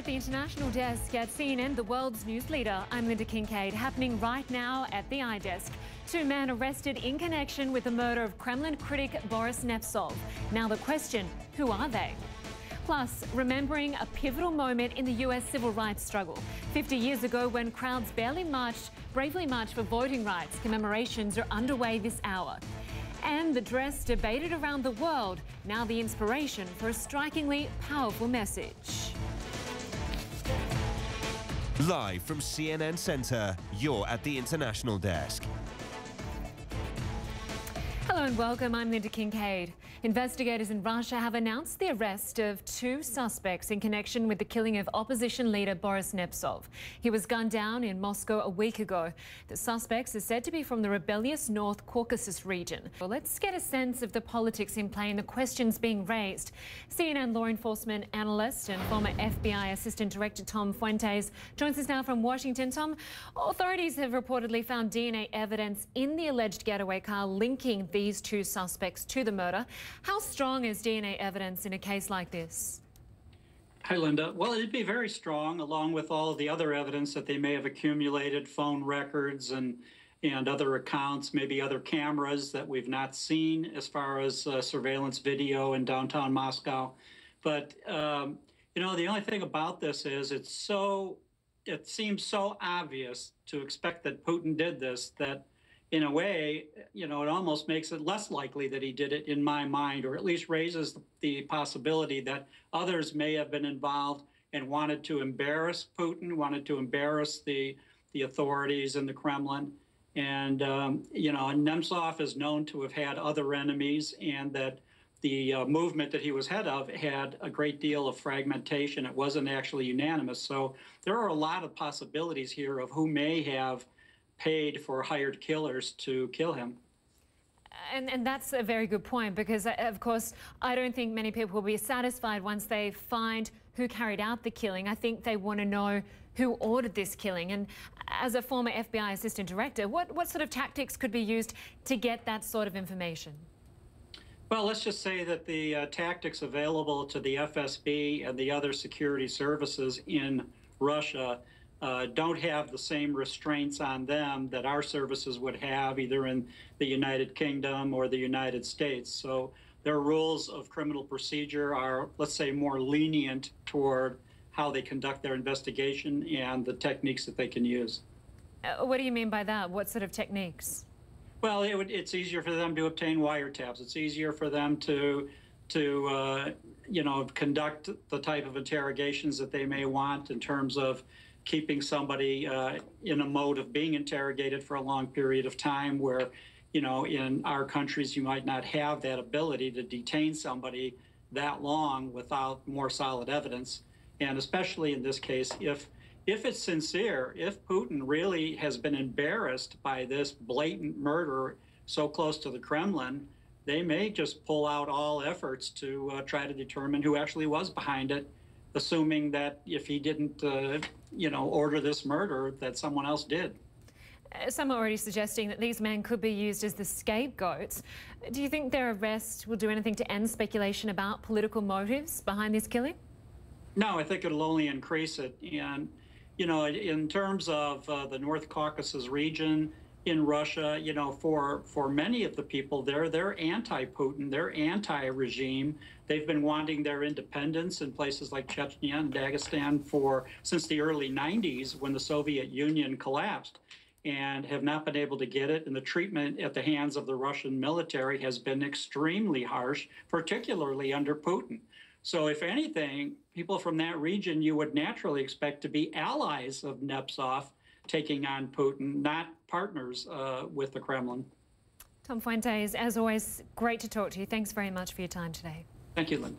at the international desk at CNN, the world's news leader. I'm Lynda Kinkade. Happening right now at the iDesk. Two men arrested in connection with the murder of Kremlin critic Boris Nemtsov. Now the question, who are they? Plus, remembering a pivotal moment in the US civil rights struggle. 50 years ago, when crowds bravely marched for voting rights, commemorations are underway this hour. And the dress debated around the world, now the inspiration for a strikingly powerful message. Live from CNN Centre, you're at the international desk. Hello and welcome, I'm Lynda Kinkade. Investigators in Russia have announced the arrest of two suspects in connection with the killing of opposition leader Boris Nemtsov. He was gunned down in Moscow a week ago. The suspects are said to be from the rebellious North Caucasus region. Well, let's get a sense of the politics in play and the questions being raised. CNN law enforcement analyst and former FBI Assistant Director Tom Fuentes joins us now from Washington. Tom, authorities have reportedly found DNA evidence in the alleged getaway car linking these two suspects to the murder. How strong is DNA evidence in a case like this? Hi, Lynda. Well, it'd be very strong, along with all of the other evidence that they may have accumulated, phone records and other accounts, maybe other cameras that we've not seen as far as surveillance video in downtown Moscow. But, you know, the only thing about this is it seems so obvious to expect that Putin did this that in a way, you know, it almost makes it less likely that he did it in my mind, or at least raises the possibility that others may have been involved and wanted to embarrass Putin, wanted to embarrass the authorities in the Kremlin. And, you know, Nemtsov is known to have had other enemies, and that the movement that he was head of had a great deal of fragmentation. It wasn't actually unanimous. So there are a lot of possibilities here of who may have paid for hired killers to kill him. And that's a very good point, because, of course, I don't think many people will be satisfied once they find who carried out the killing. I think they want to know who ordered this killing. And as a former FBI Assistant Director, what sort of tactics could be used to get that sort of information? Well, let's just say that the tactics available to the FSB and the other security services in Russia don't have the same restraints on them that our services would have either in the United Kingdom or the United States. So their rules of criminal procedure are, let's say, more lenient toward how they conduct their investigation and the techniques that they can use. What do you mean by that? What sort of techniques? Well, it's easier for them to obtain wiretaps. It's easier for them to you know, conduct the type of interrogations that they may want in terms of keeping somebody in a mode of being interrogated for a long period of time, where, you know, in our countries, you might not have that ability to detain somebody that long without more solid evidence. And especially in this case, if it's sincere, if Putin really has been embarrassed by this blatant murder so close to the Kremlin, they may just pull out all efforts to try to determine who actually was behind it, assuming that if he didn't, you know, order this murder, that someone else did. Some are already suggesting that these men could be used as the scapegoats. Do you think their arrest will do anything to end speculation about political motives behind this killing? No, I think it'll only increase it. And, you know, in terms of the North Caucasus region in Russia, you know, for many of the people there, they're anti-Putin, they're anti-regime. They've been wanting their independence in places like Chechnya and Dagestan since the early 90s, when the Soviet Union collapsed, and have not been able to get it. And the treatment at the hands of the Russian military has been extremely harsh, particularly under Putin. So if anything, people from that region you would naturally expect to be allies of Nemtsov taking on Putin, not partners with the Kremlin. Tom Fuentes, as always, great to talk to you. Thanks very much for your time today. Thank you, Lynn.